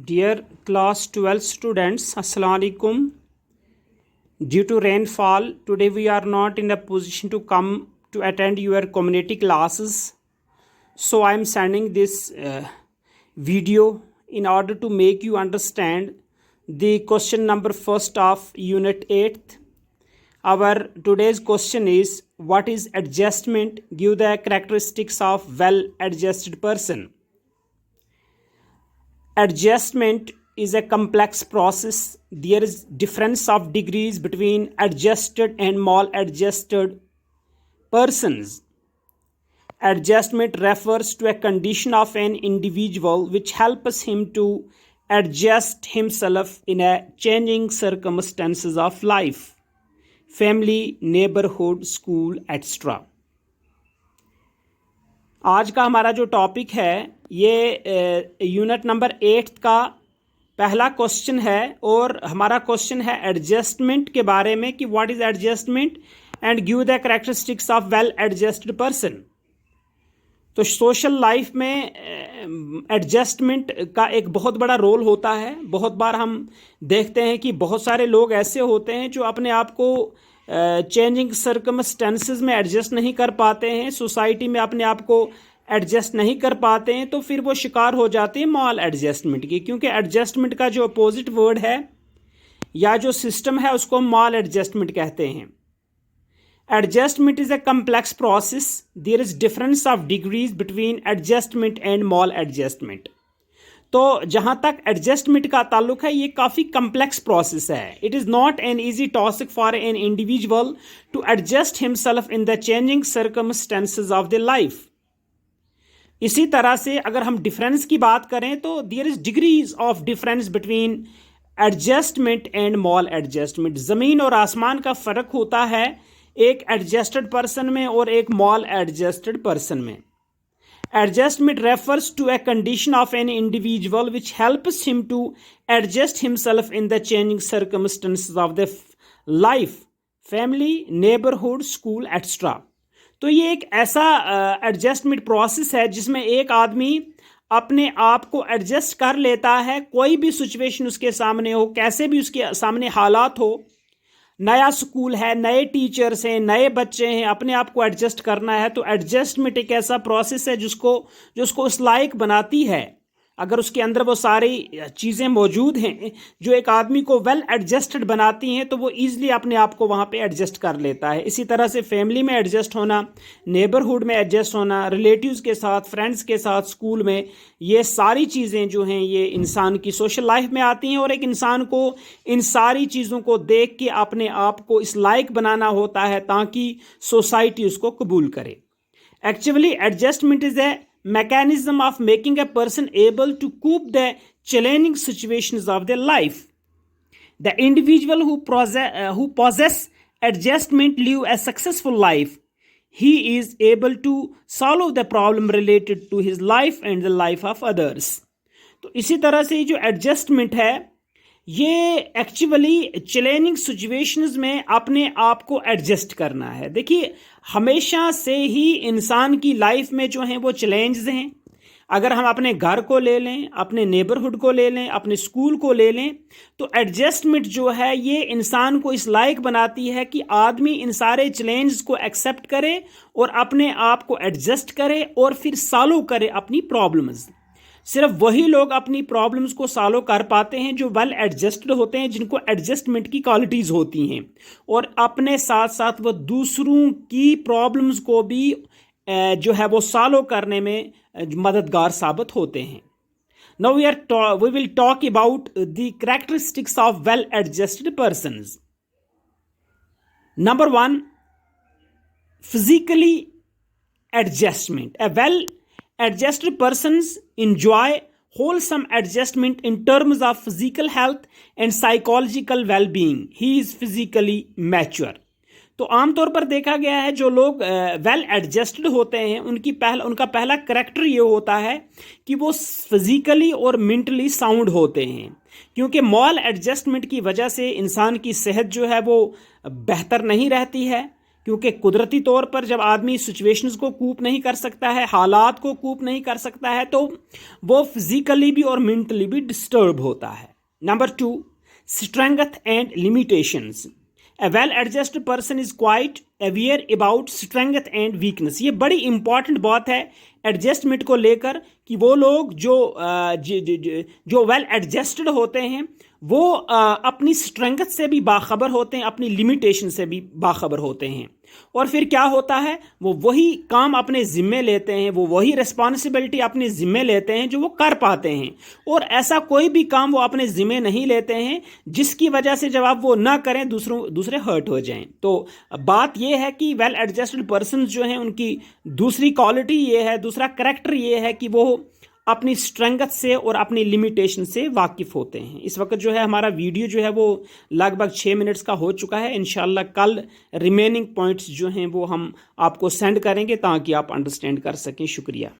Dear class 12 students, Assalamu alaikum. Due to rainfall, today we are not in a position to come to attend your community classes. So I am sending this video in order to make you understand the question number first of unit 8th. Our today's question is, what is adjustment? Give the characteristics of well-adjusted person. Adjustment is a complex process. There is difference of degrees between adjusted and maladjusted persons. Adjustment refers to a condition of an individual which helps him to adjust himself in a changing circumstances of life, family, neighborhood, school, etc. आज का हमारा जो topic है ये unit number 8 का पहला question है और हमारा क्वेश्चन है एडजस्टमेंट के बारे में कि what is adjustment and give the characteristics of well adjusted person. तो सोशल लाइफ में एडजस्टमेंट का एक बहुत बड़ा रोल होता है। बहुत बार हम देखते हैं कि बहुत सारे लोग ऐसे होते हैं जो अपने आप को चेंजिंग सर्कमस्टेंसेस में एडजस्ट नहीं कर पाते हैं, सोसाइटी में अपने आप को एडजस्ट नहीं कर पाते हैं, तो फिर वो शिकार हो जाते हैं मॉल एडजस्टमेंट की। क्योंकि एडजस्टमेंट का जो अपोजिट वर्ड है या जो सिस्टम है उसको मॉल एडजस्टमेंट कहते हैं। Adjustment is a complex process. There is difference of degrees between adjustment and maladjustment. तो जहां तक एडजस्टमेंट का ताल्लुक है ये काफ़ी कम्प्लेक्स प्रोसेस है। It is not an easy task for an individual to adjust himself in the changing circumstances of the life. इसी तरह से अगर हम डिफरेंस की बात करें तो there is degrees of difference between adjustment and maladjustment. ज़मीन और आसमान का फ़र्क होता है एक एडजस्टेड पर्सन में और एक मॉल एडजस्टेड पर्सन में। Adjustment refers to a condition of an individual which helps him to adjust himself in the changing circumstances of the life, family, neighborhood, school, etc. तो ये एक ऐसा एडजस्टमेंट प्रोसेस है जिसमें एक आदमी अपने आप को एडजस्ट कर लेता है। कोई भी सिचुएशन उसके सामने हो, कैसे भी उसके सामने हालात हो, नया स्कूल है, नए टीचर्स हैं, नए बच्चे हैं, अपने आप को एडजस्ट करना है। तो एडजस्टमेंट एक ऐसा प्रोसेस है जो उसको उस लायक बनाती है। अगर उसके अंदर वो सारी चीज़ें मौजूद हैं जो एक आदमी को वेल एडजस्टेड बनाती हैं तो वो ईज़िली अपने आप को वहाँ पे एडजस्ट कर लेता है। इसी तरह से फैमिली में एडजस्ट होना, नेबरहुड में एडजस्ट होना, रिलेटिव्स के साथ, फ्रेंड्स के साथ, स्कूल में, ये सारी चीज़ें जो हैं ये इंसान की सोशल लाइफ में आती हैं। और एक इंसान को इन सारी चीज़ों को देख के अपने आप को इस लायक बनाना होता है ताकि सोसाइटी उसको कबूल करे। Actually adjustment is a mechanism of making a person able to cope the challenging situations of their life. The individual who possess adjustment live a successful life. He is able to solve the problem related to his life and the life of others. तो इसी तरह से जो adjustment है ये actually challenging situations में अपने आप को एडजस्ट करना है। देखिए हमेशा से ही इंसान की लाइफ में जो हैं वो चैलेंजेस हैं। अगर हम अपने घर को ले लें, अपने नेबरहुड को ले लें, अपने स्कूल को ले लें, तो एडजस्टमेंट जो है ये इंसान को इस लायक बनाती है कि आदमी इन सारे चैलेंजेस को एक्सेप्ट करे और अपने आप को एडजस्ट करे और फिर सॉल्व करे अपनी प्रॉब्लम्स। सिर्फ वही लोग अपनी प्रॉब्लम्स को सॉल्व कर पाते हैं जो वेल एडजस्टेड होते हैं, जिनको एडजस्टमेंट की क्वालिटीज़ होती हैं और अपने साथ साथ वो दूसरों की प्रॉब्लम्स को भी जो है वो सॉल्व करने में मददगार साबित होते हैं। Now we will talk about the characteristics of well adjusted persons. Number 1, physically adjustment. A well-adjusted persons enjoy wholesome adjustment in terms of physical health and psychological well-being. He is physically mature. तो आमतौर पर देखा गया है जो लोग well adjusted होते हैं उनका पहला करेक्टर ये होता है कि वो फिजिकली और मेंटली साउंड होते हैं। क्योंकि मॉल एडजस्टमेंट की वजह से इंसान की सेहत जो है वो बेहतर नहीं रहती है। क्योंकि कुदरती तौर पर जब आदमी सिचुएशंस को कूप नहीं कर सकता है, हालात को कूप नहीं कर सकता है, तो वो फिजिकली भी और मेंटली भी डिस्टर्ब होता है। Number 2, strength and limitations. A well-adjusted person is quite aware about strength and weakness। ये बड़ी इंपॉर्टेंट बात है एडजस्टमेंट को लेकर कि वो लोग जो वेल एडजस्टेड होते हैं वो अपनी स्ट्रेंथ से भी बाखबर होते हैं, अपनी लिमिटेशन से भी बाखबर होते हैं। और फिर क्या होता है, वो वही काम अपने ज़िम्मे लेते हैं, वो वही रिस्पॉन्सिबिलिटी अपने ज़िम्मे लेते हैं जो वो कर पाते हैं, और ऐसा कोई भी काम वो अपने ज़िम्मे नहीं लेते हैं जिसकी वजह से जब आप वो ना करें दूसरे हर्ट हो जाएं। तो बात ये है कि वेल एडजस्टेड पर्सन जो हैं उनकी दूसरी क्वालिटी ये है, दूसरा करैक्टर ये है कि वो अपनी स्ट्रेंथ से और अपनी लिमिटेशन से वाकिफ़ होते हैं। इस वक्त जो है हमारा वीडियो जो है वो लगभग 6 मिनट्स का हो चुका है। इंशाल्लाह कल रिमेनिंग पॉइंट्स जो हैं वो हम आपको सेंड करेंगे ताकि आप अंडरस्टैंड कर सकें। शुक्रिया।